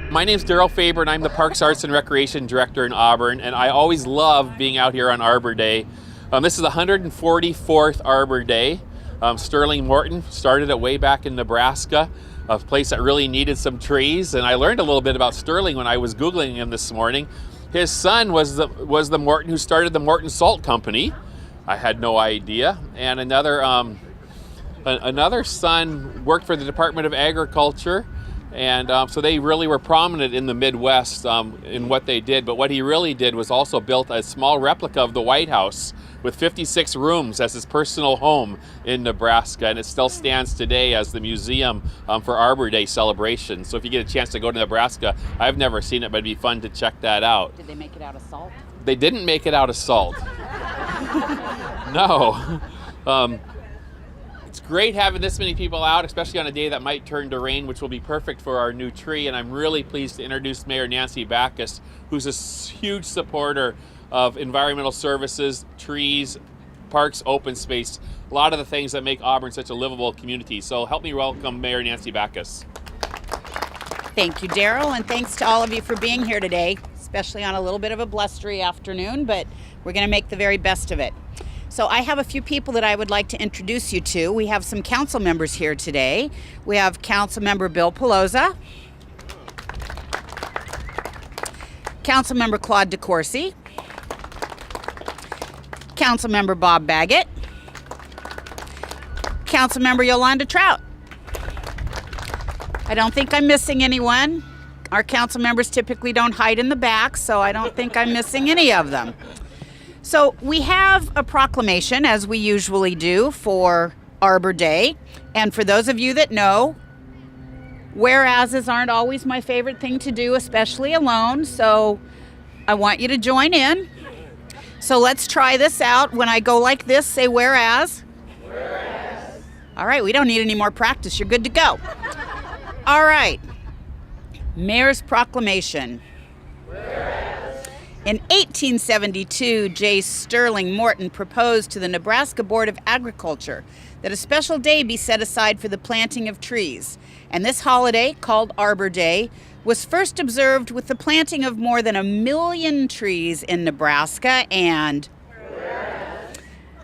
My name's Daryl Faber, and I'm the Parks, Arts, and Recreation Director in Auburn, and I always love being out here on Arbor Day. This is the 144th Arbor Day. Sterling Morton started it way back in Nebraska, a place that really needed some trees, and I learned a little bit about Sterling when I was Googling him this morning. His son was the Morton who started the Morton Salt Company. I had no idea. And another son worked for the Department of Agriculture. And so they really were prominent in the Midwest in what they did. But what he really did was also built a small replica of the White House with 56 rooms as his personal home in Nebraska. And it still stands today as the museum for Arbor Day Celebration. So if you get a chance to go to Nebraska, I've never seen it, but it'd be fun to check that out. Did they make it out of salt? They didn't make it out of salt. No. It's great having this many people out, especially on a day that might turn to rain, which will be perfect for our new tree. And I'm really pleased to introduce Mayor Nancy Backus, who's a huge supporter of environmental services, trees, parks, open space, a lot of the things that make Auburn such a livable community. So help me welcome Mayor Nancy Backus. Thank you, Daryl, and thanks to all of you for being here today, especially on a little bit of a blustery afternoon, but we're going to make the very best of it. So I have a few people that I would like to introduce you to. We have some council members here today. We have Council Member Bill Pelosa, Council Member Claude DeCourcy, Council Member Bob Baggett, Council Member Yolanda Trout. I don't think I'm missing anyone. Our council members typically don't hide in the back, so I don't think I'm missing any of them. So we have a proclamation, as we usually do, for Arbor Day. And for those of you that know, whereases aren't always my favorite thing to do, especially alone. So I want you to join in. So let's try this out. When I go like this, say whereas. Whereas. All right, we don't need any more practice. You're good to go. All right. Mayor's Proclamation. In 1872, J. Sterling Morton proposed to the Nebraska Board of Agriculture that a special day be set aside for the planting of trees. And this holiday, called Arbor Day, was first observed with the planting of more than 1 million trees in Nebraska, and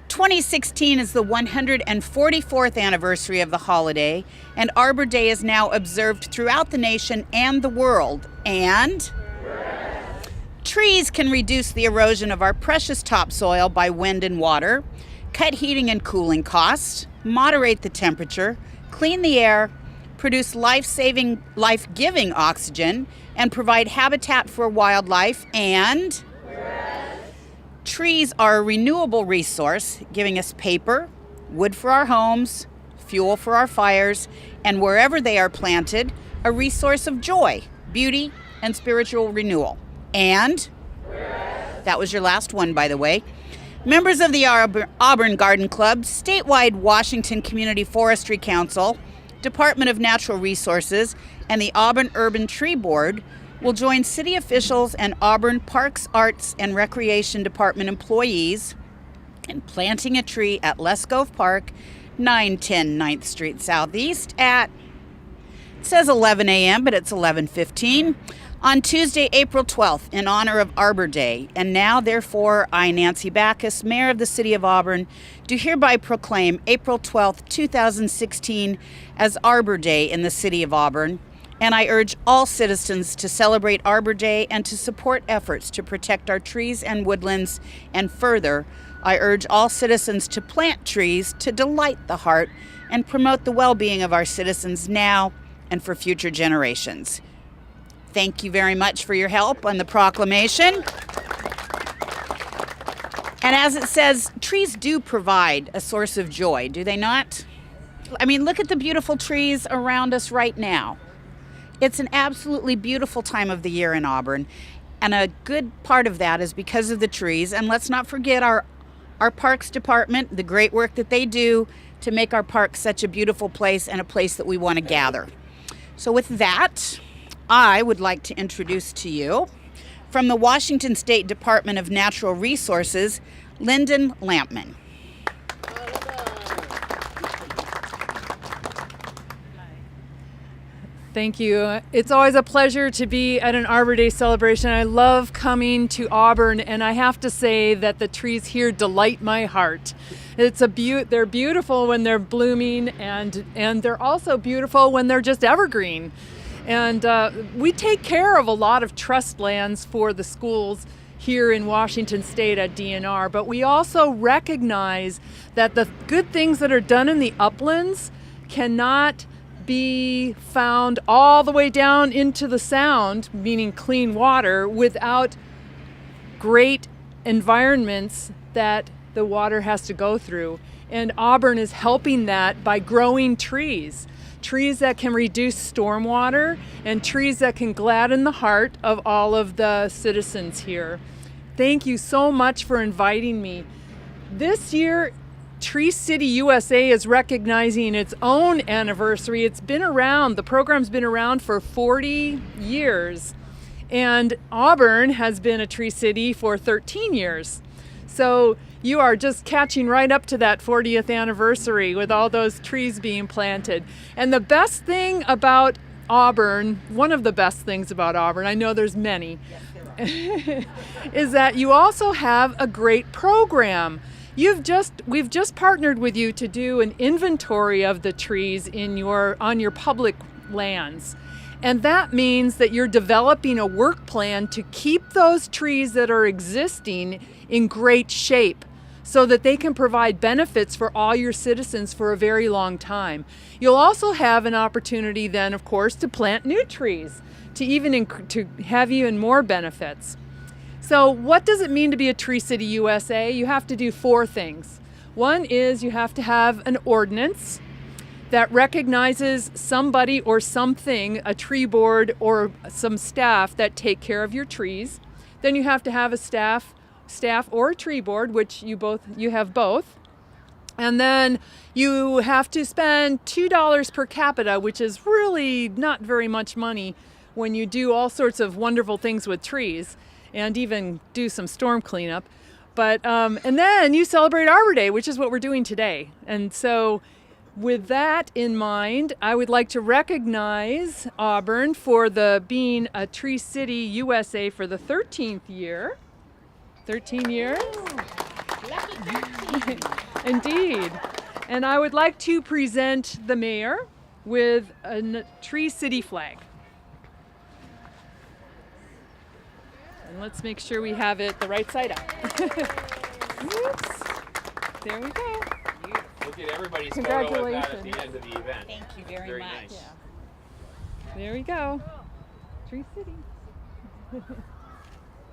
2016 is the 144th anniversary of the holiday, and Arbor Day is now observed throughout the nation and the world. And trees can reduce the erosion of our precious topsoil by wind and water, cut heating and cooling costs, moderate the temperature, clean the air, produce life-giving oxygen, and provide habitat for wildlife. And trees are a renewable resource, giving us paper, wood for our homes, fuel for our fires, and wherever they are planted, a resource of joy, beauty, and spiritual renewal. And that was your last one, by the way. Members of the Auburn Garden Club, statewide Washington Community Forestry Council, Department of Natural Resources, and the Auburn Urban Tree Board will join city officials and Auburn Parks, Arts, and Recreation Department employees in planting a tree at Lescove Park, 910 9th Street Southeast at, it says 11 a.m., but it's 11:15, on Tuesday, April 12th, in honor of Arbor Day. And now, therefore, I, Nancy Backus, Mayor of the City of Auburn, do hereby proclaim April 12th, 2016 as Arbor Day in the City of Auburn. And I urge all citizens to celebrate Arbor Day and to support efforts to protect our trees and woodlands. And further, I urge all citizens to plant trees to delight the heart and promote the well-being of our citizens now and for future generations. Thank you very much for your help on the proclamation. And as it says, trees do provide a source of joy, do they not? I mean, look at the beautiful trees around us right now. It's an absolutely beautiful time of the year in Auburn, and a good part of that is because of the trees. And let's not forget our Parks Department, the great work that they do to make our parks such a beautiful place and a place that we want to gather. So with that, I would like to introduce to you, from the Washington State Department of Natural Resources, Lyndon Lampman. Thank you. It's always a pleasure to be at an Arbor Day celebration. I love coming to Auburn, and I have to say that the trees here delight my heart. They're beautiful when they're blooming, and they're also beautiful when they're just evergreen. And we take care of a lot of trust lands for the schools here in Washington State at DNR, but we also recognize that the good things that are done in the uplands cannot be found all the way down into the sound, meaning clean water, without great environments that the water has to go through. And Auburn is helping that by growing trees that can reduce stormwater and trees that can gladden the heart of all of the citizens here. Thank you so much for inviting me. This year, Tree City USA is recognizing its own anniversary. It's been around, the program's been around for 40 years, and Auburn has been a Tree City for 13 years. So you are just catching right up to that 40th anniversary with all those trees being planted. And the best thing about Auburn, one of the best things about Auburn, I know there's many, is that you also have a great program. We've just partnered with you to do an inventory of the trees on your public lands. And that means that you're developing a work plan to keep those trees that are existing in great shape so that they can provide benefits for all your citizens for a very long time. You'll also have an opportunity then, of course, to plant new trees to have even more benefits. So what does it mean to be a Tree City USA? You have to do 4 things. One is you have to have an ordinance that recognizes somebody or something, a tree board or some staff that take care of your trees. Then you have to have a staff or a tree board, which you have both. And then you have to spend $2 per capita, which is really not very much money when you do all sorts of wonderful things with trees and even do some storm cleanup. But and then you celebrate Arbor Day, which is what we're doing today. And so with that in mind, I would like to recognize Auburn for being a Tree City USA for the 13th year. 13 years? Indeed. And I would like to present the mayor with a Tree City flag. And let's make sure we have it the right side up. Oops. There we go. We'll get everybody's photo with that at the end of the event. Thank you very much. Nice. Yeah. There we go. Tree City.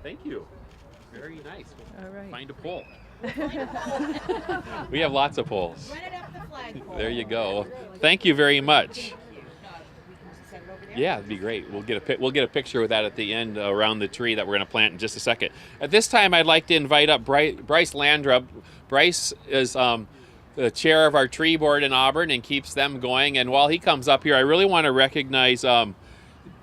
Thank you. Very nice. We'll All right. find a pole. We have lots of poles. Run it up the flagpole. There you go. Thank you very much. Yeah, it'd be great. We'll get a picture with that at the end around the tree that we're going to plant in just a second. At this time, I'd like to invite up Bryce Landrup. Bryce is the chair of our tree board in Auburn and keeps them going. And while he comes up here, I really want to recognize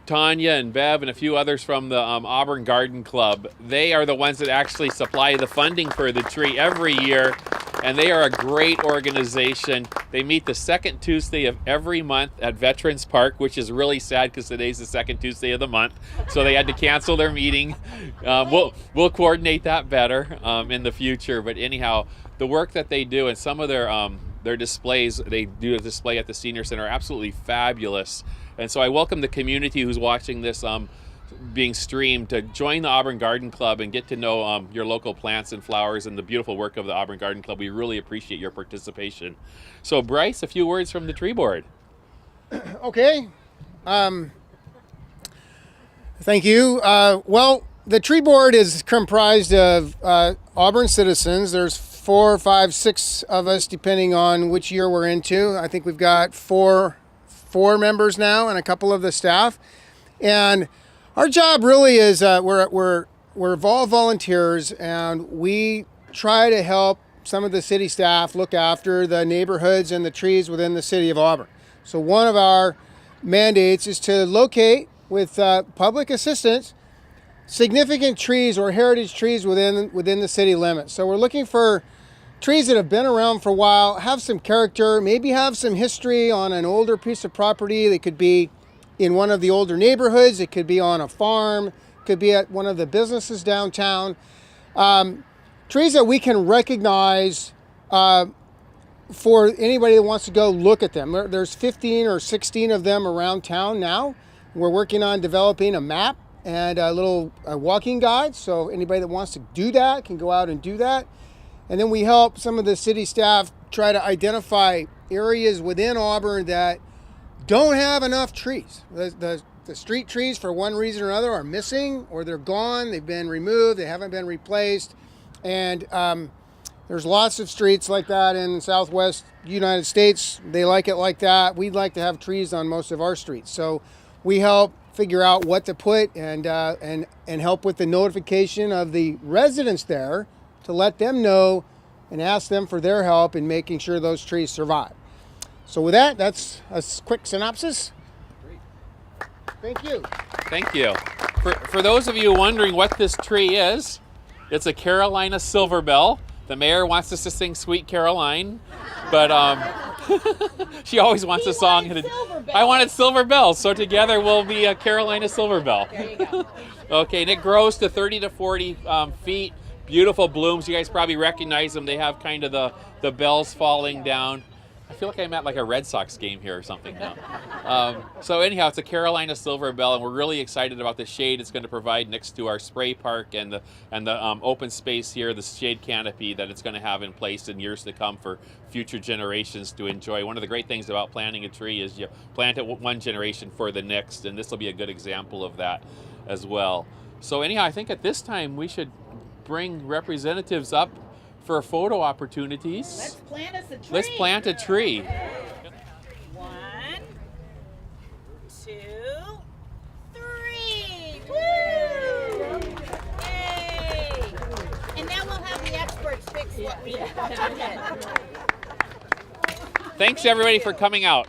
Tanya and Bev and a few others from the Auburn Garden Club. They are the ones that actually supply the funding for the tree every year, and they are a great organization. They meet the second Tuesday of every month at Veterans Park, which is really sad because today's the second Tuesday of the month, so they had to cancel their meeting. We'll coordinate that better in the future, but anyhow, the work that they do and some of their displays, they do a display at the Senior Center, are absolutely fabulous. And so I welcome the community who's watching this being streamed to join the Auburn Garden Club and get to know your local plants and flowers and the beautiful work of the Auburn Garden Club. We really appreciate your participation. So Bryce, a few words from the tree board. Okay. Thank you. Well, the tree board is comprised of Auburn citizens. There's 4, 5, 6 of us, depending on which year we're into. I think we've got four members now and a couple of the staff. And our job really is we're all volunteers, and we try to help some of the city staff look after the neighborhoods and the trees within the city of Auburn. So one of our mandates is to locate, with public assistance, significant trees or heritage trees within the city limits. So we're looking for trees that have been around for a while, have some character, maybe have some history on an older piece of property. They could be in one of the older neighborhoods. It could be on a farm. It could be at one of the businesses downtown. Trees that we can recognize for anybody that wants to go look at them. There's 15 or 16 of them around town now. We're working on developing a map and a little walking guide, so anybody that wants to do that can go out and do that. And then we help some of the city staff try to identify areas within Auburn that don't have enough trees. The street trees, for one reason or another, are missing, or they're gone, they've been removed, they haven't been replaced. And there's lots of streets like that in Southwest United States. They like it like that. We'd like to have trees on most of our streets. So we help figure out what to put and help with the notification of the residents there to let them know and ask them for their help in making sure those trees survive. So with that, that's a quick synopsis. Thank you. Thank you. For those of you wondering what this tree is, it's a Carolina Silverbell. The mayor wants us to sing Sweet Caroline, but she always wants a song. I wanted Silverbell, so together we'll be a Carolina Silverbell. There you go. Okay, and it grows to 30 to 40 feet. Beautiful blooms. You guys probably recognize them. They have kind of the bells falling down. I feel like I'm at like a Red Sox game here or something now. So anyhow, it's a Carolina Silverbell, and we're really excited about the shade it's going to provide next to our spray park and the open space here, the shade canopy that it's going to have in place in years to come for future generations to enjoy. One of the great things about planting a tree is you plant it one generation for the next, and this will be a good example of that as well. So anyhow, I think at this time we should bring representatives up for photo opportunities. Let's plant us a tree. Let's plant a tree. 1, 2, 3. Woo! Yay! And now we'll have the experts fix what we Thanks everybody for coming out.